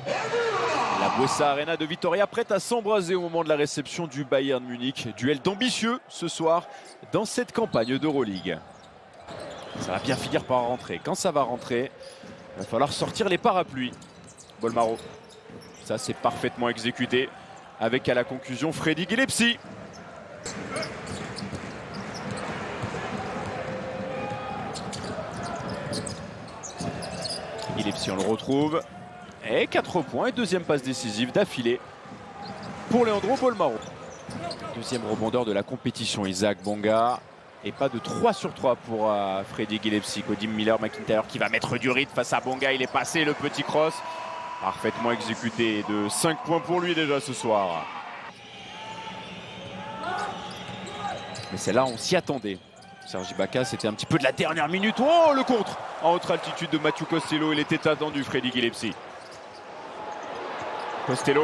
La Buesa Arena de Vitoria prête à s'embraser au moment de la réception du Bayern Munich. Duel d'ambitieux ce soir dans cette campagne d'Euroleague. Ça va bien finir par rentrer. Quand ça va rentrer, il va falloir sortir les parapluies. Bolmaro, ça c'est parfaitement exécuté avec à la conclusion Freddy Gillespie. Gillespie, on le retrouve. Et 4 points et deuxième passe décisive d'affilée pour Leandro Bolmaro. Deuxième rebondeur de la compétition, Isaac Bonga. Et pas de 3 sur 3 pour Freddy Gillespie. Cody Miller McIntyre qui va mettre du rythme face à Bonga. Il est passé le petit cross. Parfaitement exécuté, de 5 points pour lui déjà ce soir. Mais celle-là, on s'y attendait. Serge Ibaka, c'était un petit peu de la dernière minute. Oh, le contre en haute altitude de Mathieu Costello. Il était attendu, Freddy Gillespie. Costello.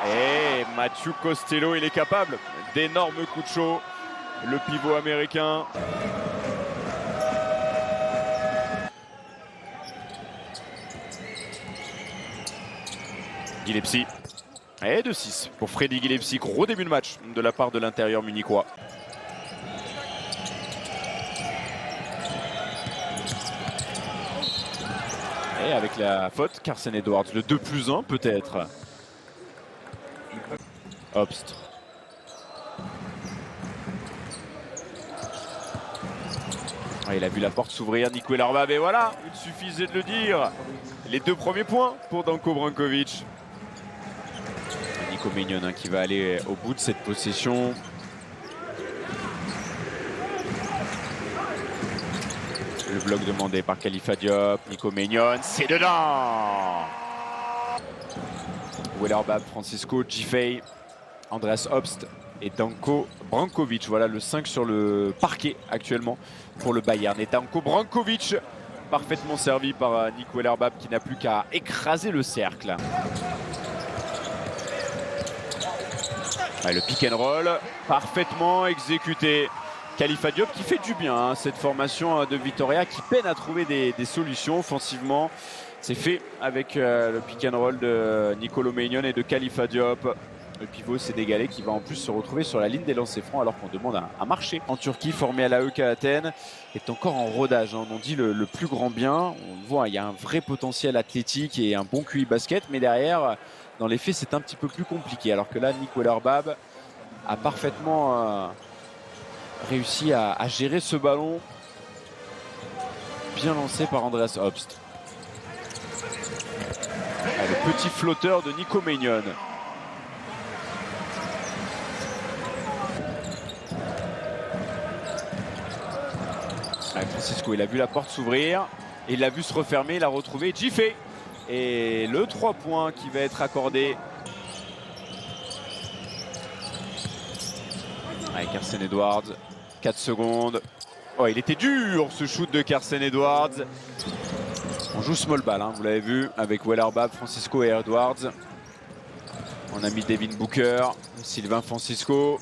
Et Mathieu Costello, il est capable d'énormes coups de chaud. Le pivot américain. Gillespie. Et de 6 pour Freddy Gillespie. Gros début de match de la part de l'intérieur munichois. Et avec la faute, Carsen Edwards, le 2+1 peut-être. Obst. Il a vu la porte s'ouvrir, Nico Elarbab, et voilà, il suffisait de le dire. Les 2 premiers points pour Danko Brankovic. Nico Maignan qui va aller au bout de cette possession. Le bloc demandé par Khalifa Diop, Nico Maignan, c'est dedans. Elarbab, Francisco, Giffey, Andreas Obst et Danko Brankovic. Voilà le 5 sur le parquet actuellement pour le Bayern. Et Danko Brankovic, parfaitement servi par Nico Elarbab qui n'a plus qu'à écraser le cercle. Le pick and roll, parfaitement exécuté. Khalifa Diop qui fait du bien, hein, cette formation de Vitoria qui peine à trouver des solutions offensivement. C'est fait avec le pick and roll de Nicolo Maignan et de Khalifa Diop. Le pivot sénégalais qui va en plus se retrouver sur la ligne des lancers francs alors qu'on demande un marché en Turquie, formé à l'AEK Athènes, est encore en rodage. Hein. On en dit le plus grand bien. On le voit, il y a un vrai potentiel athlétique et un bon QI basket, mais derrière, dans les faits, c'est un petit peu plus compliqué. Alors que là, Nico Elarbab a parfaitement réussi à gérer ce ballon. Bien lancé par Andreas Obst. Le petit flotteur de Nico Maignan. Francisco, il a vu la porte s'ouvrir, il l'a vu se refermer, il a retrouvé Giffey. Et le 3 points qui va être accordé. Avec Carsen Edwards, 4 secondes. Oh, il était dur ce shoot de Carsen Edwards. On joue small ball, hein, vous l'avez vu, avec Elarbab, Francisco et Edwards. On a mis Devin Booker, Sylvain Francisco,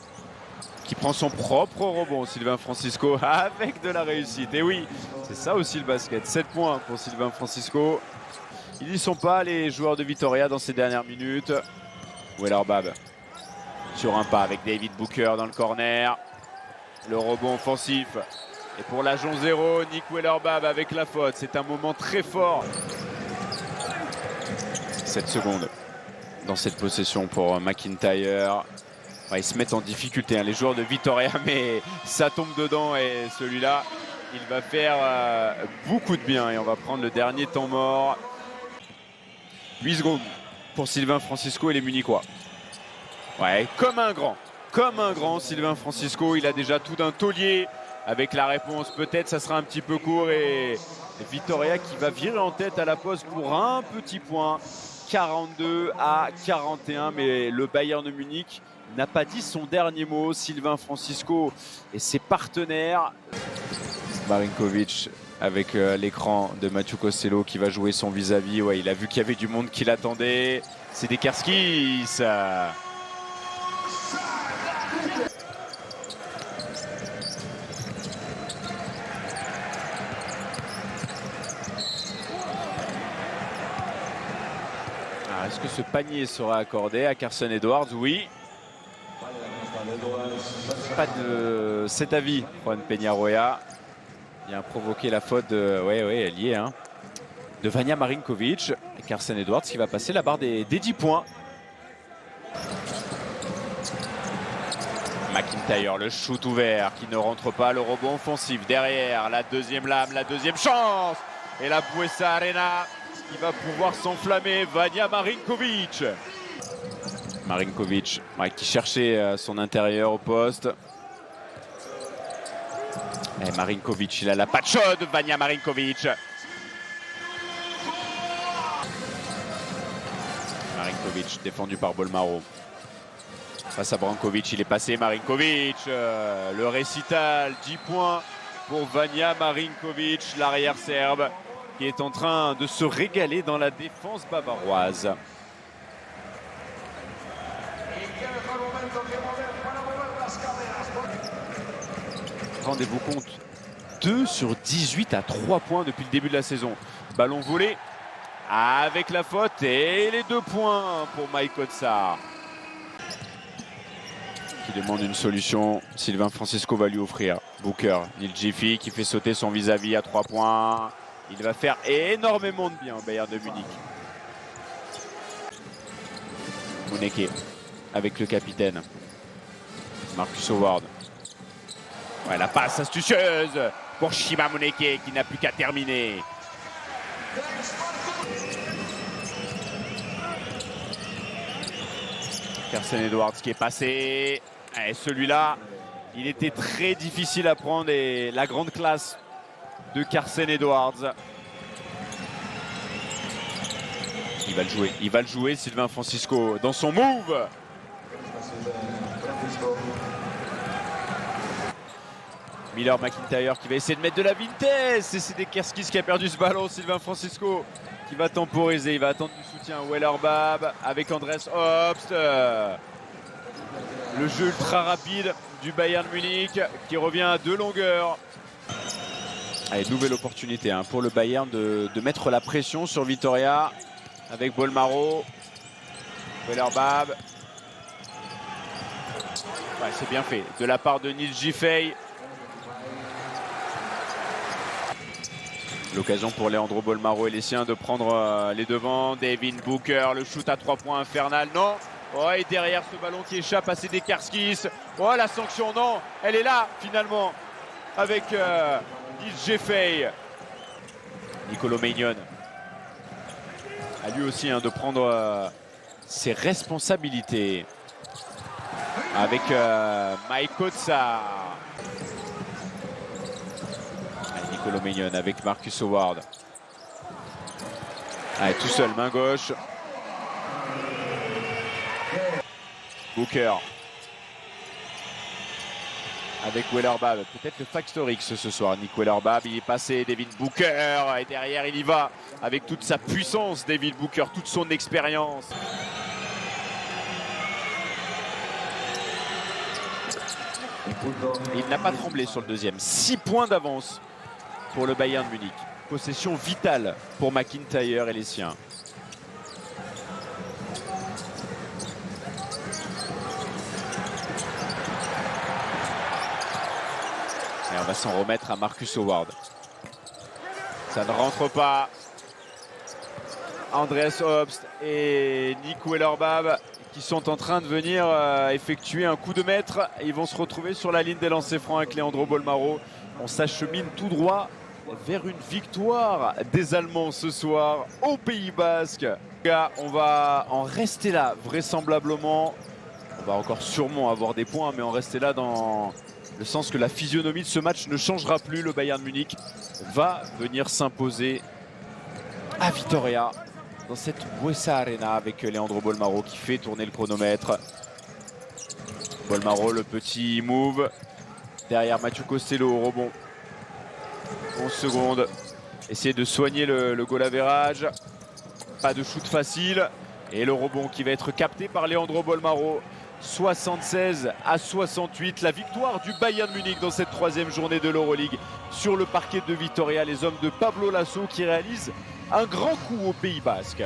qui prend son propre rebond, Sylvain Francisco, avec de la réussite. Et oui, c'est ça aussi le basket. 7 points pour Sylvain Francisco. Ils n'y sont pas, les joueurs de Vitoria, dans ces dernières minutes. Elarbab sur un pas avec David Booker dans le corner. Le rebond offensif. Et pour l'agent 0, Nico Elarbab avec la faute. C'est un moment très fort. 7 secondes dans cette possession pour McIntyre. Ils se mettent en difficulté, hein, les joueurs de Vitoria, mais ça tombe dedans et celui-là, il va faire beaucoup de bien. Et on va prendre le dernier temps mort. 8 secondes pour Sylvain Francisco et les Munichois. Ouais, comme un grand Sylvain Francisco. Il a déjà tout d'un taulier avec la réponse. Peut-être ça sera un petit peu court et Vitoria qui va virer en tête à la pause pour un petit point. 42-41, mais le Bayern de Munich n'a pas dit son dernier mot. Sylvain Francisco et ses partenaires. Marinkovic avec l'écran de Mathieu Costello qui va jouer son vis-à-vis. Ouais, il a vu qu'il y avait du monde qui l'attendait. C'est des Karskis, ça. Alors, est-ce que ce panier sera accordé à Carson Edwards? Oui. Pas de cet avis, Juan Peñarroya. Il a provoqué la faute de... Oui, elle y est. Hein. De Vanja Marinkovic. Et Carson Edwards qui va passer la barre des 10 points. McIntyre, le shoot ouvert qui ne rentre pas, le rebond offensif derrière, la deuxième lame, la deuxième chance. Et la Buesa Arena qui va pouvoir s'enflammer, Vanja Marinkovic. Marinkovic qui cherchait son intérieur au poste. Et Marinkovic, il a la patte chaude, Vanja Marinkovic. Marinkovic défendu par Bolmaro. Face à Brankovic, il est passé, Marinkovic. Le récital, 10 points pour Vanja Marinkovic, l'arrière serbe, qui est en train de se régaler dans la défense bavaroise. Rendez-vous compte, 2 sur 18 à 3 points depuis le début de la saison. Ballon volé avec la faute et les 2 points pour Mike Kotsar. Qui demande une solution, Sylvain Francisco va lui offrir. Booker, Neil Giffey qui fait sauter son vis-à-vis à 3 points. Il va faire énormément de bien au Bayern de Munich. Moneke avec le capitaine. Marcus Howard. Ouais, la passe astucieuse pour Shima Moneke qui n'a plus qu'à terminer. Carson Edwards qui est passé. Et celui-là, il était très difficile à prendre et la grande classe de Carson Edwards. Il va le jouer, Sylvain Francisco, dans son move. Miller McIntyre qui va essayer de mettre de la vitesse. Et c'est Dekerskis qui a perdu ce ballon. Sylvain Francisco qui va temporiser. Il va attendre du soutien. Wellerbab avec Andres Obst. Le jeu ultra rapide du Bayern Munich qui revient à 2 longueurs. Allez, nouvelle opportunité pour le Bayern de mettre la pression sur Vitória avec Bolmaro. Wellerbab. Ouais, c'est bien fait de la part de Neil Giffey. L'occasion pour Leandro Bolmaro et les siens de prendre les devants. Devin Booker, le shoot à 3 points infernal. Non. Oh, et derrière ce ballon qui échappe à Dekerskis. Oh, la sanction, non. Elle est là, finalement, avec Neil Giffey. Nicolo Maignan a lui aussi de prendre ses responsabilités. Avec Mike Kotsar. Nicolo Maignan avec Marcus Howard. Allez, tout seul, main gauche. Booker. Avec Wellerbab. Peut-être le Factorix ce soir. Nick Wellerbab, il est passé. Devin Booker. Et derrière, il y va. Avec toute sa puissance, Devin Booker. Toute son expérience. Il n'a pas tremblé sur le deuxième. 6 points d'avance pour le Bayern Munich. Possession vitale pour McIntyre et les siens. Et on va s'en remettre à Marcus Howard. Ça ne rentre pas. Andreas Obst et Nick Wellerbab qui sont en train de venir effectuer un coup de maître. Ils vont se retrouver sur la ligne des lancers francs avec Leandro Bolmaro. On s'achemine tout droit vers une victoire des Allemands ce soir au Pays Basque. On va en rester là vraisemblablement. On va encore sûrement avoir des points, mais en rester là dans le sens que la physionomie de ce match ne changera plus. Le Bayern Munich va venir s'imposer à Vitória dans cette Buesa Arena avec Leandro Bolmaro qui fait tourner le chronomètre. Bolmaro, le petit move. Derrière Mathieu Costello au rebond. 11 secondes. Essayer de soigner le goal average. Pas de shoot facile. Et le rebond qui va être capté par Leandro Bolmaro. 76 à 68. La victoire du Bayern Munich dans cette 3e journée de l'Euroleague sur le parquet de Vitória. Les hommes de Pablo Lasso qui réalisent un grand coup au Pays Basque.